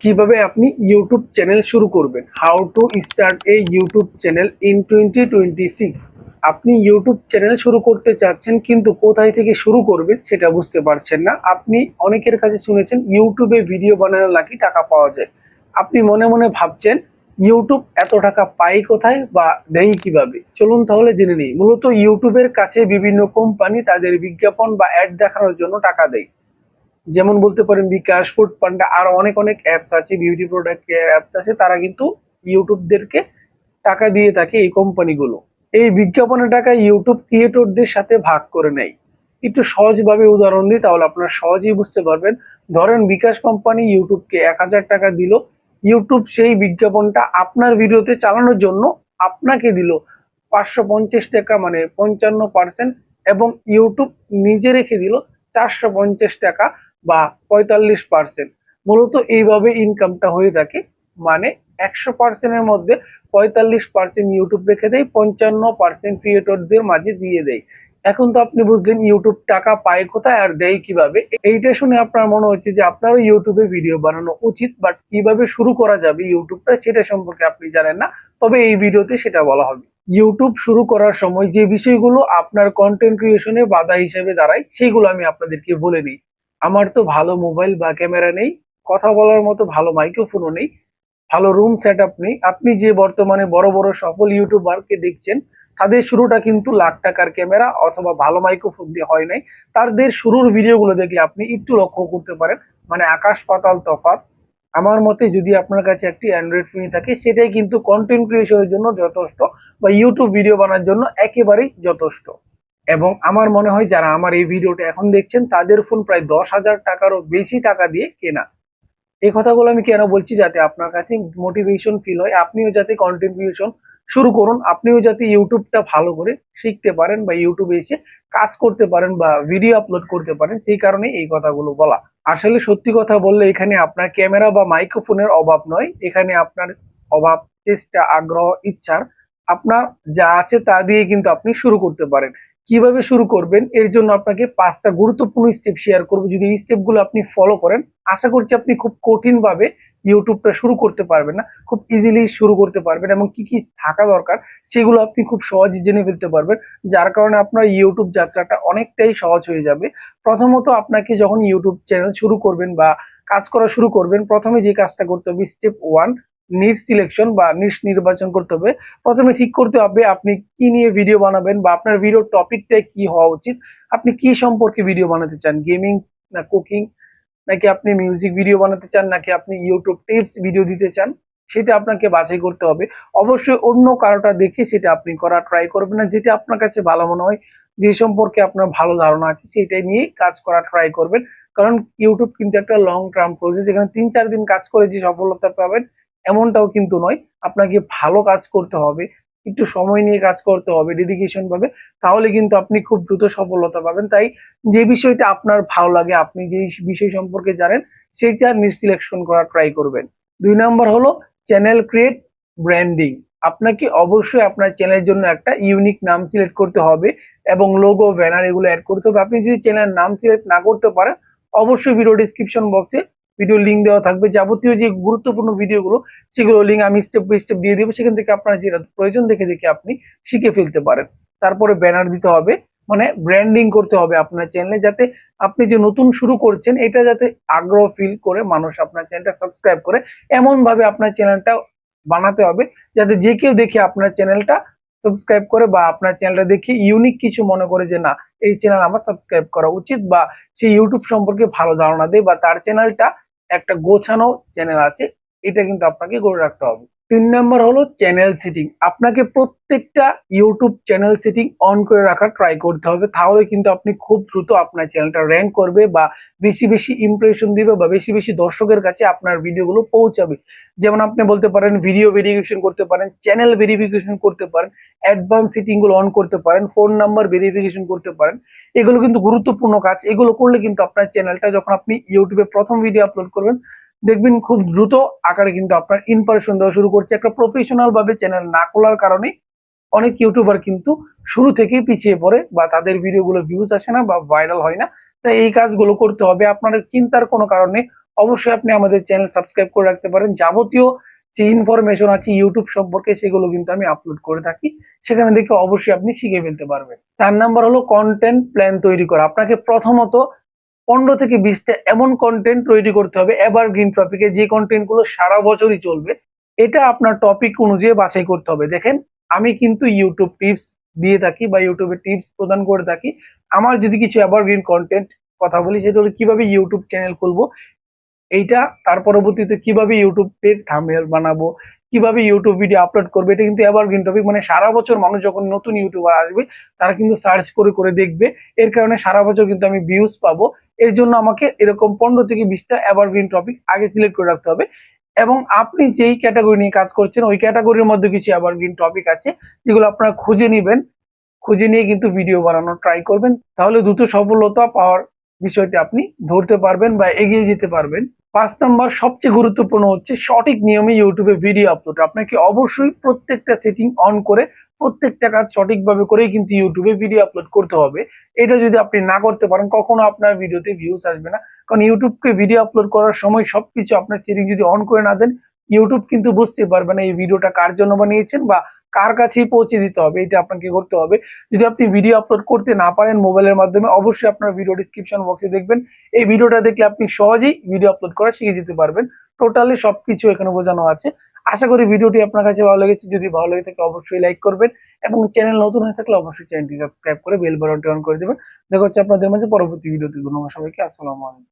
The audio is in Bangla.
কিভাবে আপনি ইউটিউব চ্যানেল শুরু করবেন, how to start A YouTube channel in 2026। আপনি ইউটিউব চ্যানেল শুরু করতে চাচ্ছেন কিন্তু কোথায় থেকে শুরু করবেন সেটা বুঝতে পারছেন না। আপনি অনেকের কাছে শুনেছেন ইউটিউবে ভিডিও বানালে নাকি টাকা পাওয়া যায়। আপনি মনে মনে ভাবছেন ইউটিউব এত টাকা পাই কোথায় বা দেয় কিভাবে। চলুন তাহলে জেনে নিই। মূলত ইউটিউবের কাছে বিভিন্ন কোম্পানি তাদের বিজ্ঞাপন বা অ্যাড দেখানোর জন্য টাকা দেয়। যেমন বলতে পারেন বিকাশ, ফুড পান্ডা, আরো অনেক অনেক অ্যাপস আছে, বিউটি প্রোডাক্ট অ্যাপস আছে, তারা কিন্তু ইউটিউবদেরকে টাকা দিয়ে থাকে এই কোম্পানিগুলো। এই বিজ্ঞাপনের টাকা ইউটিউব ক্রিয়েটরদের সাথে ভাগ করে নেয়। একটু সহজভাবে উদাহরণ দিই তাহলে আপনারা সহজেই বুঝতে পারবেন। ধরেন বিকাশ কোম্পানি ইউটিউবকে 1,000 টাকা দিল। ইউটিউব সেই বিজ্ঞাপনটা আপনার ভিডিওতে চালানোর জন্য আপনাকে দিল 550 টাকা, মানে 55%। এবং ইউটিউব নিজে রেখে দিল 450 টাকা বা 45%। মূলত এইভাবে ইনকামটা হয়ে থাকে। মানে 100%-এর মধ্যে 45% ইউটিউব রেখে দেয়, 55% ক্রিয়েটরদের মাঝে দিয়ে দেয়। এখন তো আপনি বুঝলেন ইউটিউব টাকা পায় কোথায় আর দেয় কিভাবে। এইটা শুনে আপনার মনে হচ্ছে যে আপনারও ইউটিউবে ভিডিও বানানো উচিত, বাট কিভাবে শুরু করা যাবে ইউটিউবটা সেটা সম্পর্কে আপনি জানেন না। তবে এই ভিডিওতে সেটা বলা হবে। ইউটিউব শুরু করার সময় যে বিষয়গুলো আপনার কন্টেন্ট ক্রিয়েশনে বাধা হিসেবে দাঁড়ায় সেগুলো আমি আপনাদেরকে বলে নিই। আমার তো ভালো মোবাইল বা ক্যামেরা নেই, কথা বলার মতো ভালো মাইক্রোফোনও নেই, ভালো রুম সেট আপ নেই। আপনি যে বর্তমানে বড় বড় সফল ইউটিউবারকে দেখছেন তাদের শুরুটা কিন্তু লাখ টাকার ক্যামেরা অথবা ভালো মাইক্রোফোন দিয়ে হয় নাই। তাদের শুরুর ভিডিওগুলো দেখলে আপনি একটু লক্ষ্য করতে পারেন, মানে আকাশ পাতাল তফাৎ। আমার মতে যদি আপনার কাছে একটি অ্যান্ড্রয়েড ফোন থাকে সেটাই কিন্তু কন্টেন্ট ক্রিয়েশনের জন্য যথেষ্ট, বা ইউটিউব ভিডিও বানানোর জন্য একেবারেই যথেষ্ট। এবং আমার মনে হয় যারা আমার এই ভিডিওটা এখন দেখছেন তাদের ফোন প্রায় 10,000 টাকারও বেশি টাকা দিয়ে কেনা। এই কথাগুলো আমি কেন বলছি, যাতে আপনার কাছে মোটিভেশন ফিল হয়, আপনিও যাতে কন্টেন্ট ক্রিয়েশন শুরু করুন, আপনিও যাতে ইউটিউবটা ভালো করে শিখতে পারেন বা ইউটিউবে এসে কাজ করতে পারেন বা ভিডিও আপলোড করতে পারেন, সেই কারণে এই কথাগুলো বলা। আসলে সত্যি কথা বললে এখানে আপনার ক্যামেরা বা মাইক্রোফোনের অভাব নয়, এখানে আপনার অভাব চেষ্টা, আগ্রহ, ইচ্ছার। আপনার যা আছে তা দিয়ে কিন্তু আপনি শুরু করতে পারেন। কিভাবে শুরু করবেন এর জন্য আপনাকে 5টা গুরুত্বপূর্ণ স্টেপ শেয়ার করবো। যদি এই স্টেপগুলো আপনি ফলো করেন আশা করছি আপনি খুব কঠিন ভাবে ইউটিউবটা শুরু করতে পারবেন না, খুব ইজিলি শুরু করতে পারবেন। এবং কি কি থাকা দরকার সেগুলো আপনি খুব সহজে জেনে ফেলতে পারবেন, যার কারণে আপনার ইউটিউব যাত্রাটা অনেকটাই সহজ হয়ে যাবে। প্রথমত আপনাকে যখন ইউটিউব চ্যানেল শুরু করবেন বা কাজ করা শুরু করবেন, প্রথমে যে কাজটা করতে হবে স্টেপ 1, নিট সিলেকশন বা নিশ নির্বাচন করতে হবে। প্রথমে ঠিক করতে হবে আপনি কি নিয়ে ভিডিও বানাবেন বা আপনার ভিডিওর টপিকটা কি হওয়া উচিত। আপনি কি সম্পর্কে ভিডিও বানাতে চান, গেমিং না কুকিং, নাকি আপনি মিউজিক ভিডিও বানাতে চান, নাকি আপনি ইউটিউব টিপস ভিডিও দিতে চান, সেটা আপনাকে বাছাই করতে হবে। অবশ্যই অন্য কারোটা দেখে সেটা আপনি করা ট্রাই করবেন না, যেটা আপনার কাছে ভালো মনে হয়, যে সম্পর্কে আপনার ভালো ধারণা আছে সেটাই নিয়ে কাজ করা ট্রাই করবেন। কারণ ইউটিউব কিন্তু একটা লং টার্ম প্রসেস, এখানে 3-4 দিন কাজ করে যে সফলতা পাবেন এমনটাও কিন্তু নয়। আপনাকে ভালো কাজ করতে হবে, একটু সময় নিয়ে কাজ করতে হবে, ডেডিকেশন ভাবে, তাহলে কিন্তু আপনি খুব দ্রুত সফলতা পাবেন। তাই যে বিষয়টা আপনার ভালো লাগে, আপনি যে বিষয় সম্পর্কে জানেন সেইটা সিলেকশন করা ট্রাই করবেন। 2 নাম্বার হলো চ্যানেল ক্রিয়েট ব্র্যান্ডিং। আপনাকে অবশ্যই আপনার চ্যানেলের জন্য একটা ইউনিক নাম সিলেক্ট করতে হবে এবং লোগো, ব্যানার এগুলো অ্যাড করতে হবে। আপনি যদি চ্যানেলের নাম সিলেক্ট না করতে পারেন অবশ্যই ভিডিও ডিসক্রিপশন বক্সে ভিডিও লিঙ্ক দেওয়া থাকবে, যাবতীয় যে গুরুত্বপূর্ণ ভিডিওগুলো সেগুলো লিঙ্ক আমি স্টেপ বাই স্টেপ দিয়ে দিব, সেখান থেকে আপনার যেটা প্রয়োজন দেখে দেখে আপনি শিখে ফেলতে পারেন। তারপরে ব্যানার দিতে হবে, মানে ব্র্যান্ডিং করতে হবে আপনার চ্যানেলে, যাতে আপনি যে নতুন শুরু করছেন এটা যাতে আগ্রহ ফিল করে মানুষ আপনার চ্যানেলটা সাবস্ক্রাইব করে, এমন ভাবে আপনার চ্যানেলটা বানাতে হবে যাতে যে কেউ দেখে আপনার চ্যানেলটা সাবস্ক্রাইব করে বা আপনার চ্যানেলটা দেখে ইউনিক কিছু মনে করে যে না, এই চ্যানেল আমার সাবস্ক্রাইব করা উচিত, বা সেই ইউটিউব সম্পর্কে ভালো ধারণা দেয় বা তার চ্যানেলটা একটা গোছানো চ্যানেল আছে, এটা কিন্তু আপনাকে গড়ে রাখতে হবে। 3 নাম্বার হলো চ্যানেল সেটিং। আপনাকে প্রত্যেকটা ইউটিউব চ্যানেল সেটিং অন করে রাখার ট্রাই করতে হবে, তাহলে কিন্তু আপনি খুব দ্রুত আপনার চ্যানেলটা র্যাঙ্ক করবে বা বেশি বেশি ইমপ্রেশন দিবে বা বেশি বেশি দর্শকের কাছে আপনার ভিডিওগুলো পৌঁছাবে। যেমন আপনি বলতে পারেন ভিডিও ভেরিফিকেশন করতে পারেন, চ্যানেল ভেরিফিকেশন করতে পারেন, অ্যাডভান্স সেটিং গুলো অন করতে পারেন, ফোন নাম্বার ভেরিফিকেশন করতে পারেন। এগুলো কিন্তু গুরুত্বপূর্ণ কাজ। এগুলো করলে কিন্তু আপনার চ্যানেলটা যখন আপনি ইউটিউবে প্রথম ভিডিও আপলোড করবেন দেখবেন খুব দ্রুত আকারে কিন্তু আপনার ইমপ্রেশন দেওয়া শুরু করছে। একটা প্রফেশনাল ভাবে চ্যানেল না খোলার কারণে অনেক ইউটিউবার কিন্তু শুরু থেকেই পিছিয়ে পড়ে বা তাদের ভিডিওগুলো ভিউজ আসে না বা ভাইরাল হয় না। তাই এই কাজগুলো করতে হবে, আপনার চিন্তার কোনো কারণ নেই। অবশ্যই আপনি আমাদের চ্যানেল সাবস্ক্রাইব করে রাখতে পারেন। যাবতীয় যে ইনফরমেশন আছে ইউটিউব সম্পর্কে সেগুলো কিন্তু আমি আপলোড করে থাকি, সেখানে দেখে অবশ্যই আপনি শিখে ফেলতে পারবেন। 4 নাম্বার হলো কন্টেন্ট প্ল্যান তৈরি করা। আপনাকে প্রথমত 15 থেকে 20টা এমন কন্টেন্ট তৈরি করতে হবে এভারগ্রিন টপিকে, যে কন্টেন্ট গুলো সারা বছরই চলবে। এটা আপনার টপিক অনুযায়ী বাছাই করতে হবে। দেখেন, আমি কিন্তু ইউটিউব টিপস দিয়ে থাকি বা ইউটিউবে টিপস প্রদান করে থাকি। আমার যদি কিছু এভারগ্রিন কন্টেন্ট কথা বলি, সেটা হলো কিভাবে ইউটিউব চ্যানেল খুলবো এইটা, তার পরবর্তীতে কিভাবে ইউটিউবে থাম্বনেল বানাবো, কিভাবে ইউটিউব ভিডিও আপলোড করবে, এটা কিন্তু এভারগ্রিন টপিক। মানে সারা বছর মানুষ যখন নতুন ইউটিউবার আসবে তারা কিন্তু সার্চ করে করে দেখবে, এর কারণে সারা বছর কিন্তু আমি ভিউজ পাবো। এর জন্য আমাকে এরকম 15 থেকে 20টা এভারগ্রিন টপিক আগে সিলেক্ট করে রাখতে হবে। এবং আপনি যেই ক্যাটাগরি নিয়ে কাজ করছেন ওই ক্যাটাগরির মধ্যে কিছু এভারগ্রিন টপিক আছে যেগুলো আপনারা খুঁজে নিবেন, খুঁজে নিয়ে কিন্তু ভিডিও বানানোর ট্রাই করবেন। তাহলে দ্রুত সফলতা পাওয়ার বিষয়টি আপনি ধরতে পারবেন বা এগিয়ে যেতে পারবেন। 5 নাম্বার সবচেয়ে গুরুত্বপূর্ণ হচ্ছে সঠিক নিয়মে ইউটিউবে ভিডিও আপলোড। আপনাকে অবশ্যই প্রত্যেকটা সেটিং অন করে প্রত্যেকটা কাজ সঠিকভাবে করেই কিন্তু ইউটিউবে ভিডিও আপলোড করতে হবে। এটা যদি আপনি না করতে পারেন কখনো আপনার ভিডিওতে ভিউজ আসবে না। কারণ ইউটিউবকে ভিডিও আপলোড করার সময় সবকিছু আপনার সেটিং যদি অন করে না দেন, ইউটিউব কিন্তু বুঝতে পারবে না এই ভিডিওটা কার জন্য বানিয়েছেন বা কার কাছেই পৌঁছে দিতে হবে। এটা আপনাকে করতে হবে। যদি আপনি ভিডিও আপলোড করতে না পারেন মোবাইলের মাধ্যমে, অবশ্যই আপনার ভিডিও ডিসক্রিপশন বক্সে দেখবেন, এই ভিডিওটা দেখলে আপনি সহজেই ভিডিও আপলোড করা শিখে যেতে পারবেন। টোটালি সবকিছু এখানে বোঝানো আছে। আশা করি ভিডিওটি আপনার কাছে ভালো লেগেছে। যদি ভালো লেগে থাকে অবশ্যই লাইক করবেন এবং চ্যানেল নতুন হয়ে থাকলে অবশ্যই চ্যানেলটি সাবস্ক্রাইব করে বেল বাটনটি অন করে দেবেন। দেখা হচ্ছে আপনাদের মাঝে পরবর্তী ভিডিওতে। ধন্যবাদ সবাইকে। আসসালামু আলাইকুম।